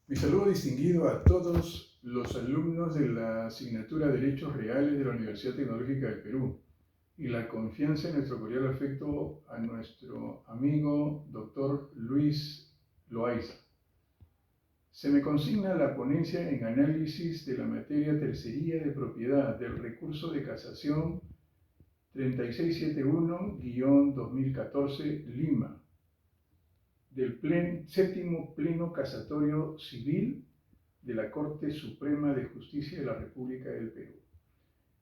Mi saludo distinguido a todos los alumnos de la asignatura Derechos Reales de la Universidad Tecnológica del Perú y la confianza en nuestro cordial afecto a nuestro amigo Dr. Luis Loaiza. Se me consigna la ponencia en análisis de la materia tercería de propiedad del recurso de casación 3671-2014 Lima, del séptimo Pleno Casatorio Civil de la Corte Suprema de Justicia de la República del Perú.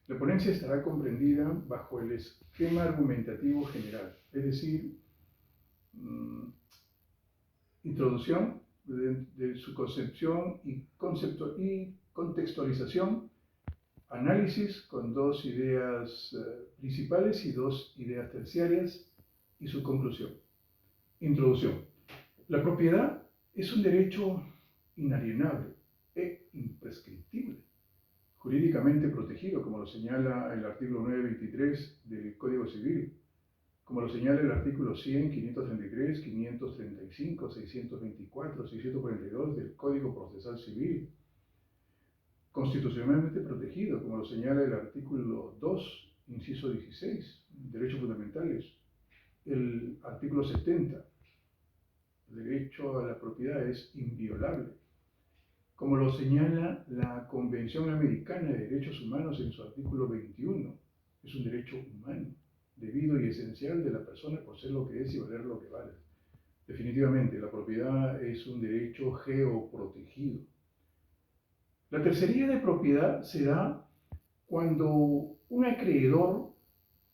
La ponencia estará comprendida bajo el esquema argumentativo general, es decir, introducción de su concepción y contextualización, análisis con dos ideas principales y dos ideas terciarias y su conclusión. Introducción. La propiedad es un derecho inalienable e imprescriptible, jurídicamente protegido, como lo señala el artículo 923 del Código Civil, como lo señala el artículo 100, 533, 535, 624, 642 del Código Procesal Civil, constitucionalmente protegido, como lo señala el artículo 2, inciso 16, derechos fundamentales, el artículo 70, el derecho a la propiedad es inviolable, como lo señala la Convención Americana de Derechos Humanos en su artículo 21, es un derecho humano, debido y esencial de la persona por ser lo que es y valer lo que vale. Definitivamente, la propiedad es un derecho geoprotegido. La tercería de propiedad se da cuando un acreedor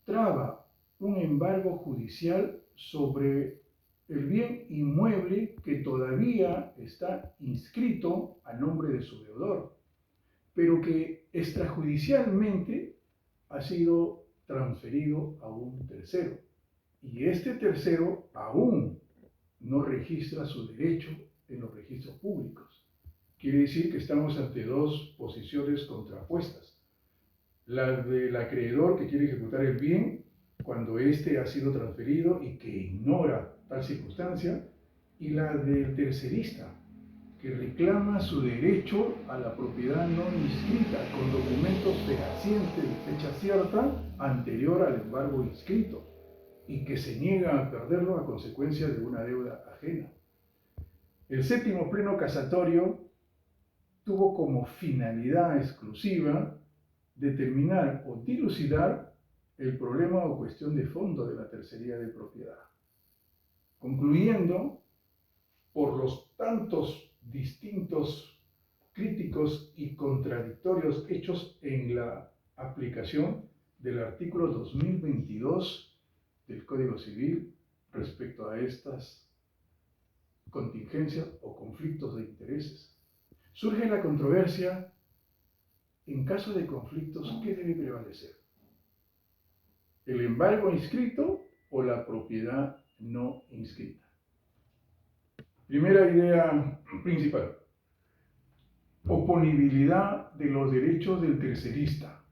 traba un embargo judicial sobre el bien inmueble que todavía está inscrito a nombre de su deudor, pero que extrajudicialmente ha sido transferido a un tercero. Y este tercero aún no registra su derecho en los registros públicos. Quiere decir que estamos ante dos posiciones contrapuestas. La del acreedor que quiere ejecutar el bien cuando éste ha sido transferido y que ignora tal circunstancia, y la del tercerista que reclama su derecho a la propiedad no inscrita con documentos fehacientes de fecha cierta anterior al embargo inscrito y que se niega a perderlo a consecuencia de una deuda ajena. El séptimo Pleno Casatorio tuvo como finalidad exclusiva determinar o dilucidar el problema o cuestión de fondo de la tercería de propiedad, concluyendo por los tantos distintos críticos y contradictorios hechos en la aplicación del artículo 2022 del Código Civil respecto a estas contingencias o conflictos de intereses. Surge la controversia: en caso de conflictos, ¿qué debe prevalecer? ¿El embargo inscrito o la propiedad no inscrita? Primera idea principal: oponibilidad de los derechos del tercerista.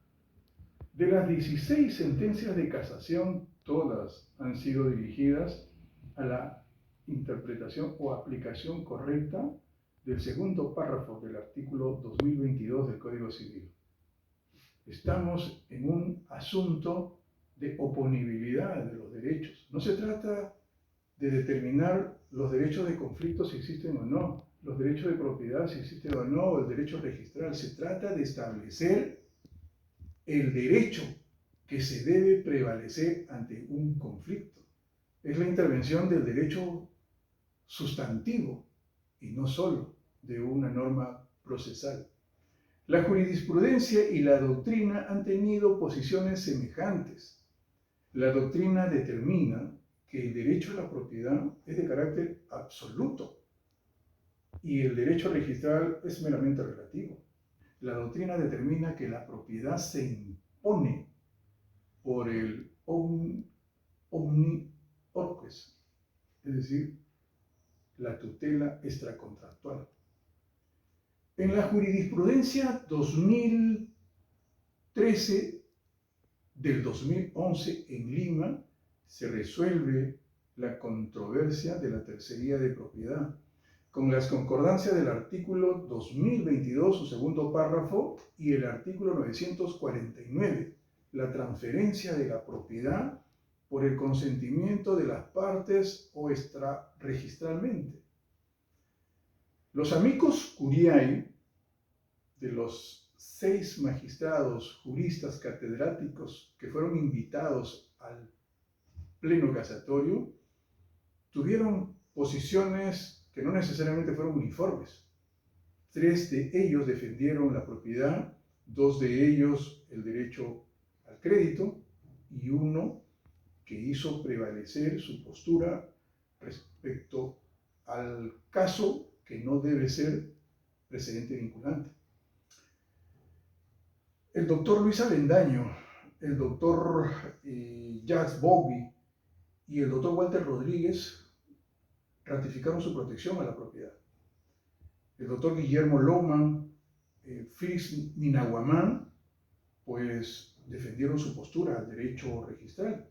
De las 16 sentencias de casación, todas han sido dirigidas a la interpretación o aplicación correcta del segundo párrafo del artículo 2022 del Código Civil. Estamos en un asunto de oponibilidad de los derechos. No se trata de determinar los derechos de conflicto si existen o no, los derechos de propiedad si existen o no, o el derecho registral. Se trata de establecer el derecho que se debe prevalecer ante un conflicto. Es la intervención del derecho sustantivo y no solo de una norma procesal. La jurisprudencia y la doctrina han tenido posiciones semejantes. La doctrina determina que el derecho a la propiedad es de carácter absoluto y el derecho registral es meramente relativo. La doctrina determina que la propiedad se impone por el omni orques, es decir, la tutela extracontractual. En la jurisprudencia 2013 del 2011 en Lima se resuelve la controversia de la tercería de propiedad, con las concordancias del artículo 2022, su segundo párrafo, y el artículo 949, la transferencia de la propiedad por el consentimiento de las partes o extrarregistralmente. Los amicus curiae de los 6 magistrados juristas catedráticos que fueron invitados al pleno casatorio tuvieron posiciones que no necesariamente fueron uniformes. 3 de ellos defendieron la propiedad, 2 de ellos el derecho al crédito y 1 que hizo prevalecer su postura respecto al caso que no debe ser precedente vinculante. El doctor Luis Avendaño, el doctor Jacques Bogby y el doctor Walter Rodríguez ratificaron su protección a la propiedad. El doctor Guillermo Lohmann, Félix Minaguamán, pues defendieron su postura al derecho registral.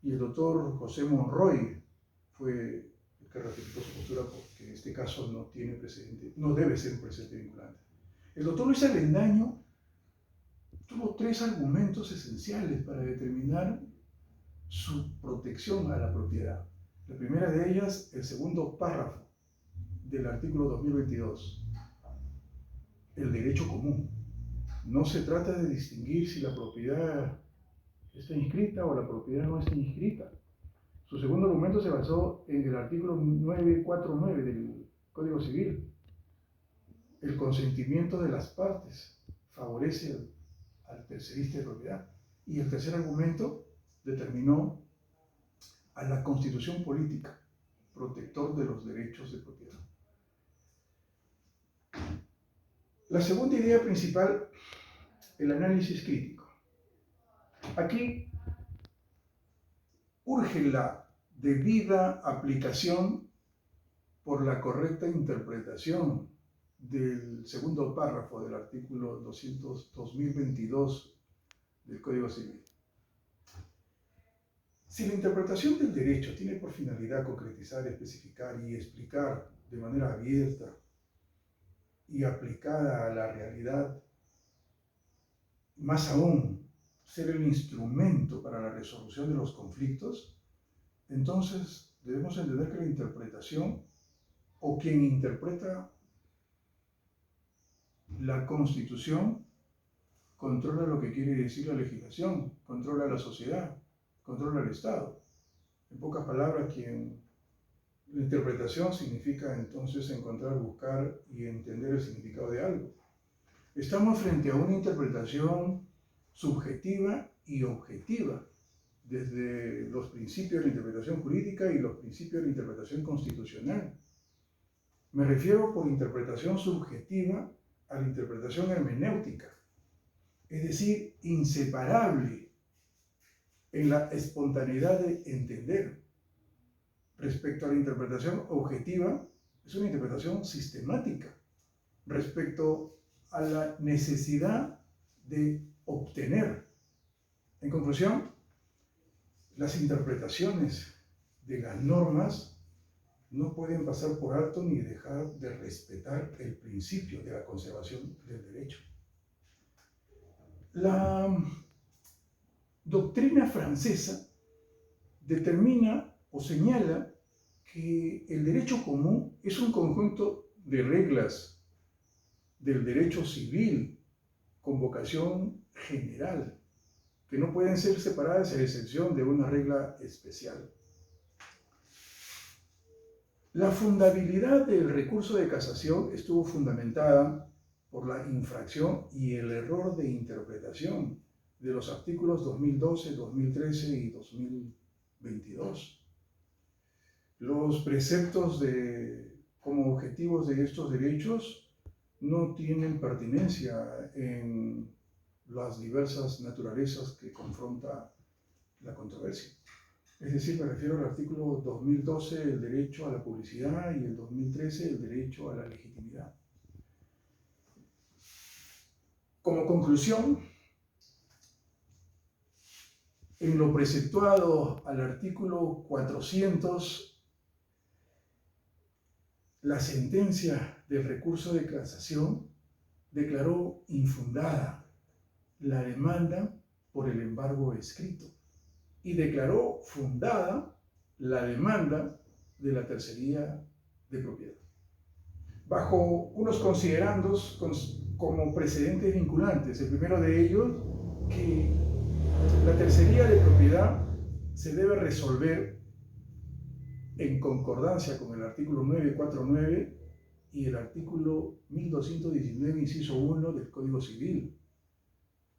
Y el doctor José Monroy fue el que ratificó su postura porque este caso no tiene precedente, no debe ser un precedente vinculante. El doctor Luis Avendaño tuvo 3 argumentos esenciales para determinar su protección a la propiedad. La primera de ellas, el segundo párrafo del artículo 2022, el derecho común. No se trata de distinguir si la propiedad está inscrita o la propiedad no está inscrita. Su segundo argumento se basó en el artículo 949 del Código Civil. El consentimiento de las partes favorece al tercerista de propiedad. Y el tercer argumento determinó a la Constitución Política, protector de los derechos de propiedad. La segunda idea principal, el análisis crítico. Aquí urge la debida aplicación por la correcta interpretación del segundo párrafo del artículo 2022 del Código Civil. Si la interpretación del derecho tiene por finalidad concretizar, especificar y explicar de manera abierta y aplicada a la realidad, más aún, ser el instrumento para la resolución de los conflictos, entonces debemos entender que la interpretación o quien interpreta la Constitución controla lo que quiere decir la legislación, controla la sociedad, controla el Estado. En pocas palabras, la interpretación significa entonces encontrar, buscar y entender el significado de algo. Estamos frente a una interpretación subjetiva y objetiva, desde los principios de la interpretación jurídica y los principios de la interpretación constitucional. Me refiero por interpretación subjetiva a la interpretación hermenéutica, es decir, inseparable en la espontaneidad de entender. Respecto a la interpretación objetiva, es una interpretación sistemática respecto a la necesidad de obtener. En conclusión, las interpretaciones de las normas no pueden pasar por alto ni dejar de respetar el principio de la conservación del derecho. La doctrina francesa determina o señala que el derecho común es un conjunto de reglas del derecho civil con vocación general, que no pueden ser separadas a excepción de una regla especial. La fundabilidad del recurso de casación estuvo fundamentada por la infracción y el error de interpretación de los artículos 2012, 2013 y 2022. Los preceptos como objetivos de estos derechos no tienen pertinencia en las diversas naturalezas que confronta la controversia. Es decir, me refiero al artículo 2012, el derecho a la publicidad, y el 2013, el derecho a la legitimidad. Como conclusión, en lo preceptuado al artículo 400, la sentencia del recurso de casación declaró infundada la demanda por el embargo escrito y declaró fundada la demanda de la tercería de propiedad, bajo unos considerandos como precedentes vinculantes. El primero de ellos, que la tercería de propiedad se debe resolver en concordancia con el artículo 949 y el artículo 1219, inciso 1 del Código Civil.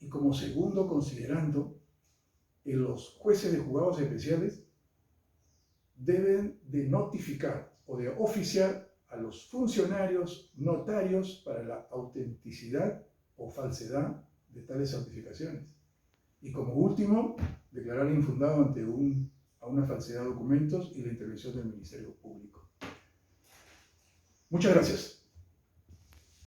Y como segundo considerando, los jueces de juzgados especiales deben de notificar o de oficiar a los funcionarios notarios para la autenticidad o falsedad de tales certificaciones. Y como último, declarar infundado ante una falsedad de documentos y la intervención del Ministerio Público. Muchas gracias.